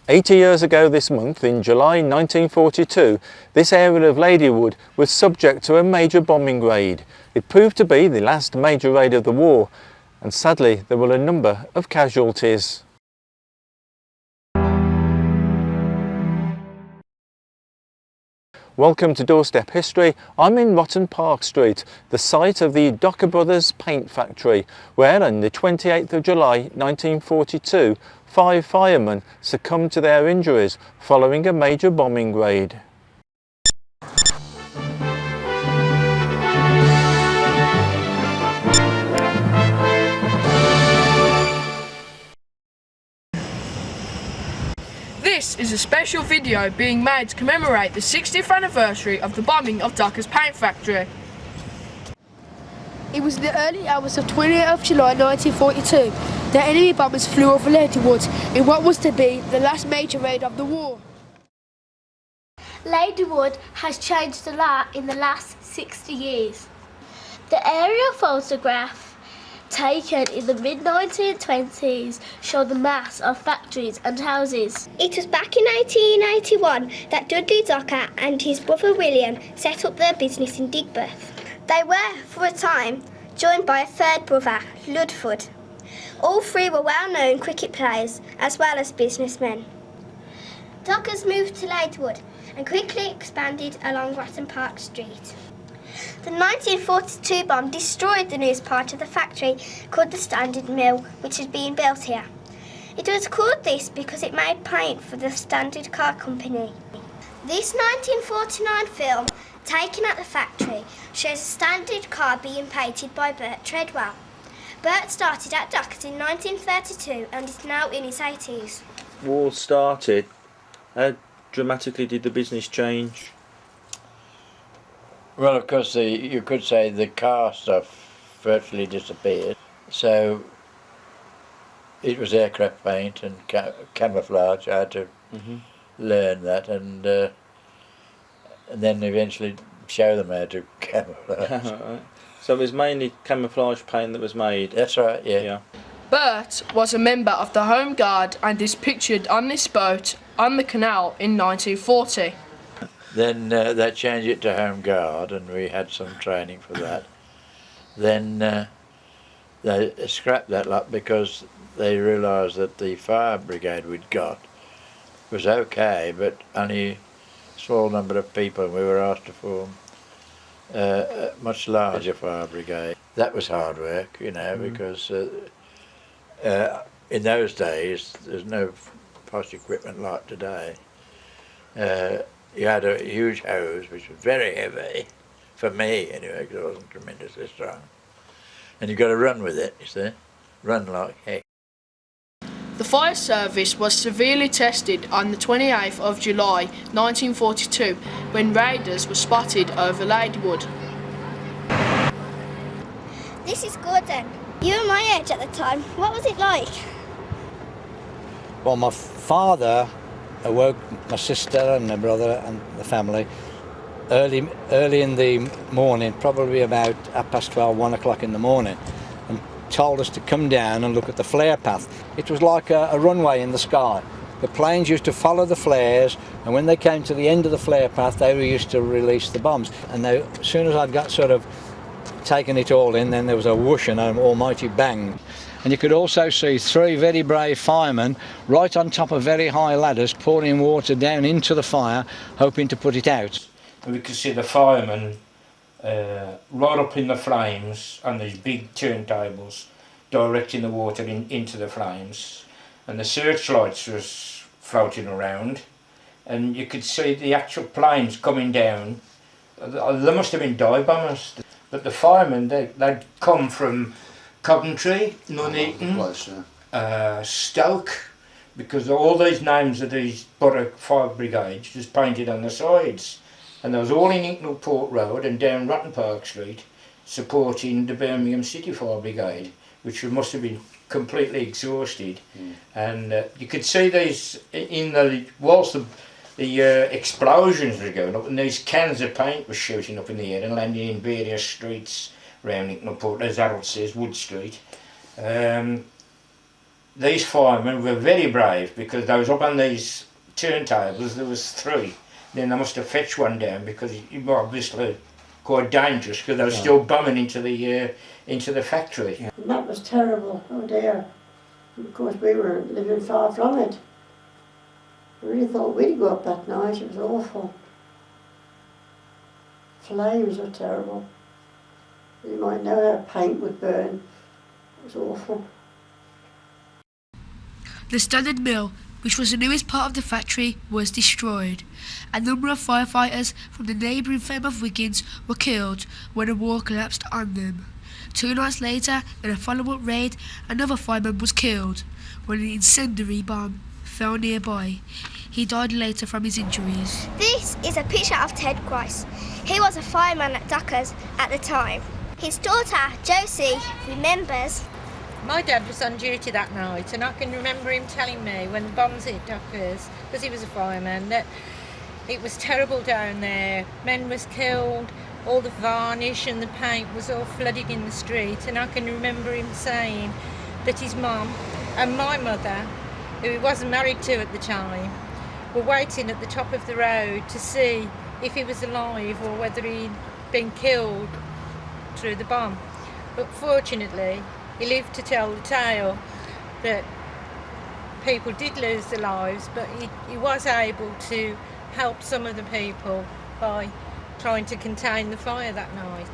80 years ago this month, in July 1942, this area of Ladywood was subject to a major bombing raid. It proved to be the last major raid of the war, and sadly there were a number of casualties. Welcome to Doorstep History. I'm in Rotten Park Street, the site of the Docker Brothers paint factory, where on the 28th of July 1942, 5 firemen succumbed to their injuries following a major bombing raid. This is a special video being made to commemorate the 60th anniversary of the bombing of Docker's paint factory. It was in the early hours of 28th of July 1942 that enemy bombers flew over Ladywood in what was to be the last major raid of the war. Ladywood has changed a lot in the last 60 years. The aerial photograph taken in the mid-1920s showed the mass of factories and houses. It was back in 1881 that Dudley Docker and his brother William set up their business in Digbeth. They were, for a time, joined by a third brother, Ludford. All three were well-known cricket players as well as businessmen. Dockers moved to Ladywood and quickly expanded along Rotten Park Street. The 1942 bomb destroyed the newest part of the factory called the Standard Mill, which had been built here. It was called this because it made paint for the Standard Car Company. This 1949 film, taken at the factory, shows a standard car being painted by Bert Treadwell. Bert started at Dockers in 1932 and is now in his 80s. War started. How dramatically did the business change? Well, of course, you could say the car stuff virtually disappeared. So it was aircraft paint and camouflage. I had to learn that, and then eventually show them how to camouflage. So it was mainly camouflage paint that was made? That's right, yeah. Bert was a member of the Home Guard and is pictured on this boat on the canal in 1940. Then they changed it to Home Guard, and we had some training for that. Then they scrapped that lot because they realised that the fire brigade we'd got was okay, but only a small number of people. We were asked to form a much larger fire brigade. That was hard work, you know, because in those days there's no posh equipment like today. You had a huge hose, which was very heavy, for me anyway, because I wasn't tremendously strong. And you've got to run with it, you see, run like heck. The fire service was severely tested on the 28th of July 1942 when raiders were spotted over Ladywood. This is Gordon. You were my age at the time. What was it like? Well, my father awoke my sister and my brother and the family early in the morning, probably about 12:30, 1 o'clock in the morning, and told us to come down and look at the flare path. It was like a runway in the sky. The planes used to follow the flares, and when they came to the end of the flare path, they were used to release the bombs. And as soon as I'd got sort of taken it all in, then there was a whoosh and an almighty bang. And you could also see 3 very brave firemen right on top of very high ladders pouring water down into the fire, hoping to put it out. We could see the firemen right up in the flames on these big turntables, directing the water into the flames. And the searchlights was floating around, and you could see the actual planes coming down. There must have been dive bombers, but the firemen, they'd come from Coventry, Nuneaton, Stoke, because all these names of these borough fire brigades was painted on the sides, and they was all in Incknell Port Road and down Rotten Park Street supporting the Birmingham City Fire Brigade, which must have been completely exhausted. And you could see these whilst the explosions were going up, and these cans of paint were shooting up in the air and landing in various streets around Incknell Port, as Harold says, Wood Street. these firemen were very brave because they was up on these turntables. There was 3. Then they must have fetched one down because it was obviously quite dangerous because they were still bombing into the factory. And that was terrible. Oh dear. Of course we were living far from it. I really thought we'd go up that night. It was awful. Flames were terrible. You might know how paint would burn. It was awful. The standard mill, which was the newest part of the factory, was destroyed. A number of firefighters from the neighbouring firm of Wiggins were killed when a wall collapsed on them. 2 nights later, in a follow-up raid, another fireman was killed when an incendiary bomb fell nearby. He died later from his injuries. This is a picture of Ted Grice. He was a fireman at Dockers at the time. His daughter, Josie, remembers. My dad was on duty that night, and I can remember him telling me when the bombs hit Dockers, because he was a fireman, that it was terrible down there. Men was killed, all the varnish and the paint was all flooded in the street, and I can remember him saying that his mum and my mother, who he wasn't married to at the time, were waiting at the top of the road to see if he was alive or whether he'd been killed through the bomb. But fortunately, he lived to tell the tale that people did lose their lives, but he was able to help some of the people by trying to contain the fire that night.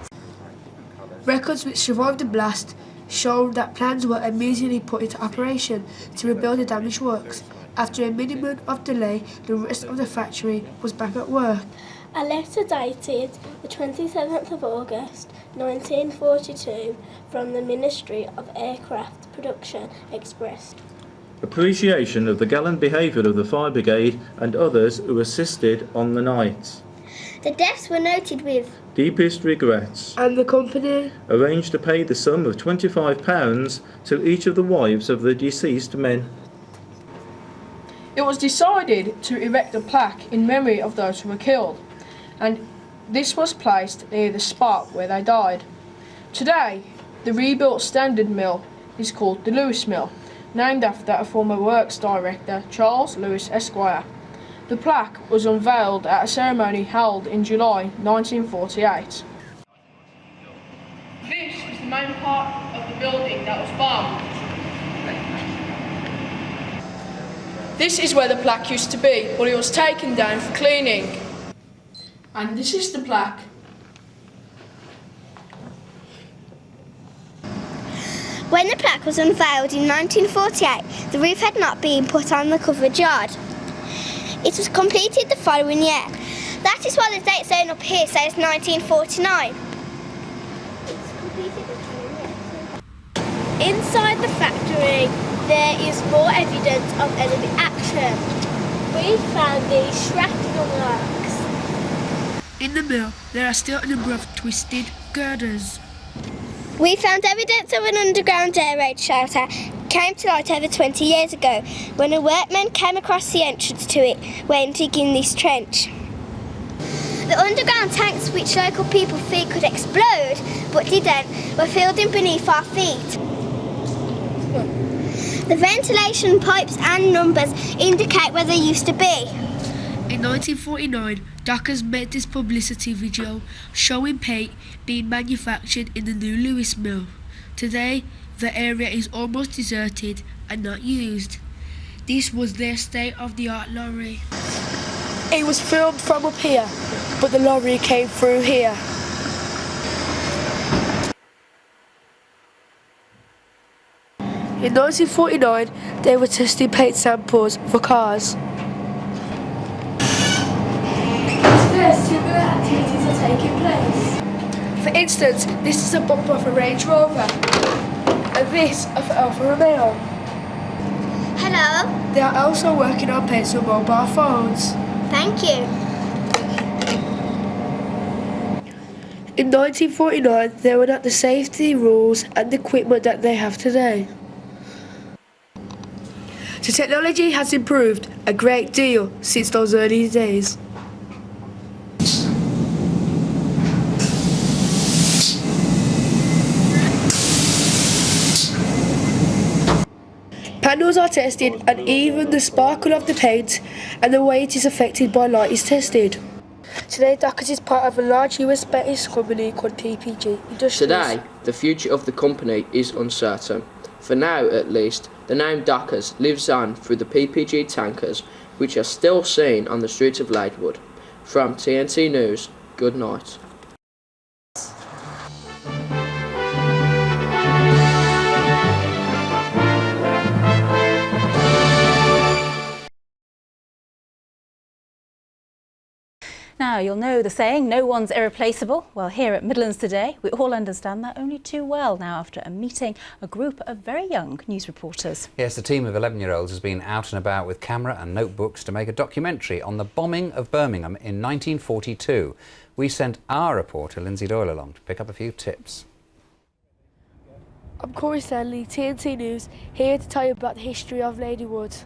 Records which survived the blast showed that plans were immediately put into operation to rebuild the damaged works. After a minimum of delay, the rest of the factory was back at work. A letter dated the 27th of August 1942 from the Ministry of Aircraft Production expressed Appreciation of the gallant behaviour of the fire brigade and others who assisted on the night. The deaths were noted with Deepest regrets. And the company Arranged to pay the sum of £25 to each of the wives of the deceased men. It was decided to erect a plaque in memory of those who were killed, and this was placed near the spot where they died. Today, the rebuilt standard mill is called the Lewis Mill, named after a former works director, Charles Lewis Esquire. The plaque was unveiled at a ceremony held in July 1948. This is the main part of the building that was bombed. This is where the plaque used to be, but it was taken down for cleaning. And this is the plaque. When the plaque was unveiled in 1948, the roof had not been put on the covered yard. It was completed the following year. That is why the date zone up here says 1949. Inside the factory, there is more evidence of enemy action. We found these shrapnel marks. in the mill, there are still a number of twisted girders. We found evidence of an underground air raid shelter came to light over 20 years ago when a workman came across the entrance to it when digging this trench. The underground tanks, which local people feared could explode but didn't, were filled in beneath our feet. The ventilation pipes and numbers indicate where they used to be. In 1949, Dockers made this publicity video showing paint being manufactured in the new Lewis mill. Today, the area is almost deserted and not used. This was their state-of-the-art lorry. It was filmed from up here, but the lorry came through here. In 1949, they were testing paint samples for cars. Today, similar activities are taking place. For instance, this is a bumper of a Range Rover, and this of Alfa Romeo. Hello. They are also working on paints for mobile phones. Thank you. In 1949, they were not the safety rules and equipment that they have today. The technology has improved a great deal since those early days. Panels are tested and even the sparkle of the paint and the way it is affected by light is tested. Today, Dockers is part of a large US-based company called PPG Industries. Today, the future of the company is uncertain. For now, at least, the name Dockers lives on through the PPG tankers, which are still seen on the streets of Ladywood. From TNT News, good night. Now, you'll know the saying, no one's irreplaceable. Well, here at Midlands Today, we all understand that only too well now after a meeting a group of very young news reporters. Yes, a team of 11-year-olds has been out and about with camera and notebooks to make a documentary on the bombing of Birmingham in 1942. We sent our reporter, Lindsay Doyle, along to pick up a few tips. I'm Corey Stanley, TNT News, here to tell you about the history of Ladywood.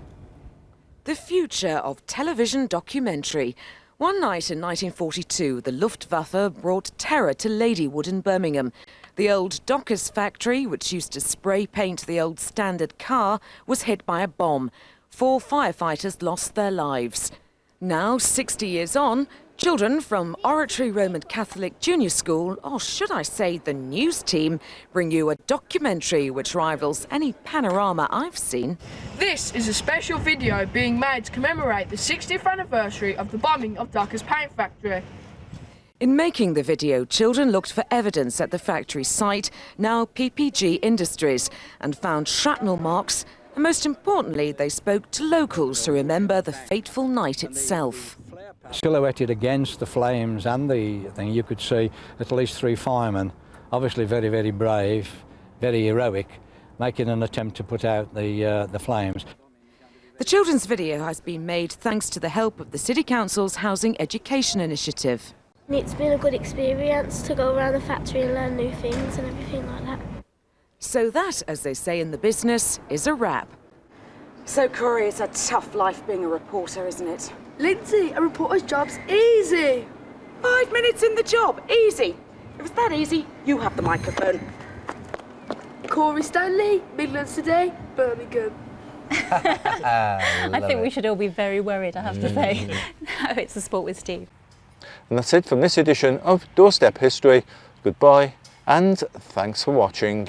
The future of television documentary. One night in 1942, the Luftwaffe brought terror to Ladywood in Birmingham. The old Dockers factory, which used to spray paint the old standard car, was hit by a bomb. 4 firefighters lost their lives. Now, 60 years on, children from Oratory Roman Catholic Junior School, or should I say the news team, bring you a documentary which rivals any panorama I've seen. This is a special video being made to commemorate the 60th anniversary of the bombing of Dockers paint factory. In making the video, children looked for evidence at the factory site, now PPG Industries, and found shrapnel marks, and most importantly, they spoke to locals to remember the fateful night itself. Silhouetted against the flames and the thing, you could see at least 3 firemen, obviously very, very brave, very heroic, making an attempt to put out the flames. The children's video has been made thanks to the help of the City Council's Housing Education Initiative. It's been a good experience to go around the factory and learn new things and everything like that. So that, as they say in the business, is a wrap. So, Corey, it's a tough life being a reporter, isn't it? Lindsay, a reporter's job's easy. 5 minutes in the job, easy. If it's that easy, you have the microphone. Corey Stanley, Midlands Today, Birmingham. I think we should all be very worried, I have to say. Now it's the Sport with Steve. And that's it from this edition of Doorstep History. Goodbye and thanks for watching.